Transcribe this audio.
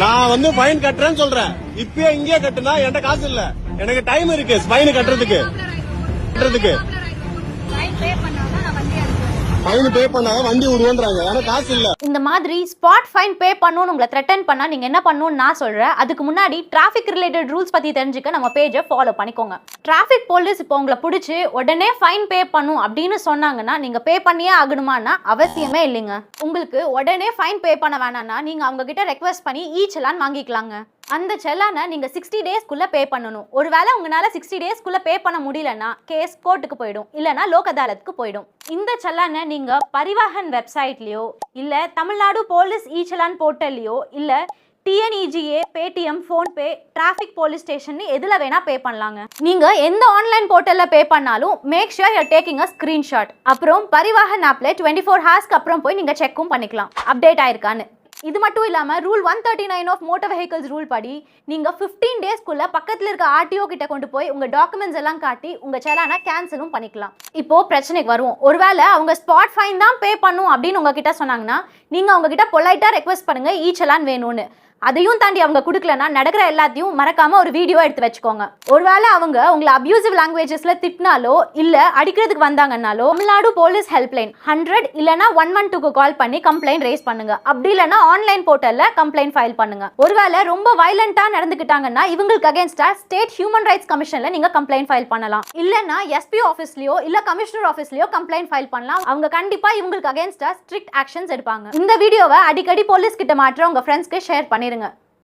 நான் வந்து ஃபைன் கட்டுறேன்னு சொல்றேன். இப்பயே இங்கே கட்டுனா என்கிட்ட காசு இல்ல. எனக்கு டைம் இருக்கு ஃபைன் கட்டுறதுக்கு. ஃபைன் பே பண்ணாதான் வண்டி விடுவோன்றாங்க. எனக்கு காசு இல்ல. இந்த மாதிரி ஸ்பாட் ஃபைன் பே பண்ணணும்னு உங்களை த்ரெட்டன் பண்ணா நீங்க என்ன பண்ணணும்னு நான் சொல்றேன். அதுக்கு முன்னாடி டிராஃபிக் ரிலேட்டட் ரூல்ஸ் பத்தி தெரிஞ்சுக்க நம்ம பேஜை ஃபாலோ பண்ணிக்கோங்க. டிராஃபிக் போலீஸ் இப்போ உங்களை பிடிச்சி உடனே ஃபைன் பே பண்ணும் அப்படின்னு சொன்னாங்கன்னா நீங்க பே பண்ணியே ஆகணுமான்னா அவசியமே இல்லைங்க. உங்களுக்கு உடனே ஃபைன் பே பண்ண வேணாம்னா நீங்க அவங்க கிட்ட ரெக்வெஸ்ட் பண்ணி ஈச்சலான்னு வாங்கிக்கலாங்க. அந்த செல்லானை நீங்க 60 டேஸ்க்குள்ள பே பண்ணணும். ஒருவேளை உங்களால 60 டேஸ்க்குள்ள பே பண்ண முடியலன்னா கேஸ் கோர்ட்டுக்கு போயிடும், இல்லைன்னா லோக் அதாலத்துக்கு போயிடும். இந்த செல்லானை நீங்க பரிவாஹன் வெப்சைட்லயோ இல்ல தமிழ்நாடு போலீஸ் ஈச்சலான் போர்ட்டல்லையோ இல்ல TNEGA, Paytm, PhonePe, traffic police station எதுல வேணா பே பண்ணலாங்க. நீங்க எந்த ஆன்லைன் போர்ட்டல்ல பே பண்ணாலும் make sure you are taking a screenshot. அப்புறம் பரிவாஹன் ஆப்ல 24 ஹவர்ஸ்க்கு அப்புறம் போய் நீங்க செக்கும் பண்ணிக்கலாம் அப்டேட் ஆயிருக்கான்னு. இது மட்டும் இல்லாமல் rule 139 of motor vehicles rule படி நீங்கள் 15 டேஸ்க்குள்ள பக்கத்தில் இருக்க RTO கிட்ட கொண்டு போய் உங்கள் டாக்குமெண்ட்ஸ் எல்லாம் காட்டி உங்கள் செலானை கேன்சலும் பண்ணிக்கலாம். இப்போது பிரச்சனைக்கு வருவோம். ஒருவேளை அவங்க ஸ்பாட் ஃபைன் தான் பே பண்ணும் அப்படின்னு உங்ககிட்ட சொன்னாங்கன்னா நீங்கள் அவங்ககிட்ட பொலைட்டாக ரெக்வெஸ்ட் பண்ணுங்கள் ஈச்சலான் வேணும்னு. அதையும் தாண்டி அவங்க கொடுக்கலன்னா நடக்கிற எல்லாத்தையும் மறக்காம ஒரு வீடியோ எடுத்து வச்சுக்கோங்க. ஒருவேளை அவங்க உங்களை அபியூசிவ் லாங்குவேஜஸ்ல திட்டினாலோ இல்ல அடிக்கிறதுக்கு வந்தாங்கன்னாலோ தமிழ்நாடு போலீஸ் ஹெல்ப்லைன் 100 இல்லனா 112க்கு கால் பண்ணி கம்ப்ளைண்ட் ரைஸ் பண்ணுங்க. அப்படி இல்லைன்னா ஆன்லைன் போர்ட்டல்ல கம்ப்ளைண்ட் ஃபைல் பண்ணுங்க. ஒருவேளை ரொம்ப வயலண்டா நடந்துக்கிட்டாங்கன்னா இவங்களுக்கு அகேன்ஸ்டா ஸ்டேட் ஹியூமன் ரைட்ஸ் கமிஷன்ல நீங்க கம்ப்ளைண்ட் ஃபைல் பண்ணலாம். இல்லைன்னா SP ஆஃபீஸ்லயோ இல்ல கமிஷனர் ஆஃபீஸ்லயோ கம்ப்ளைண்ட் ஃபைல் பண்ணலாம். அவங்க கண்டிப்பா இவங்களுக்கு அகேன்ஸ்டா ஸ்ட்ரிக்ட் ஆக்ஷன்ஸ் எடுப்பாங்க. இந்த வீடியோவை அடிக்கடி போலீஸ் கிட்ட மாற்ற உங்க ஃப்ரெண்ட்ஸ்க்கு ஷேர் பண்ணி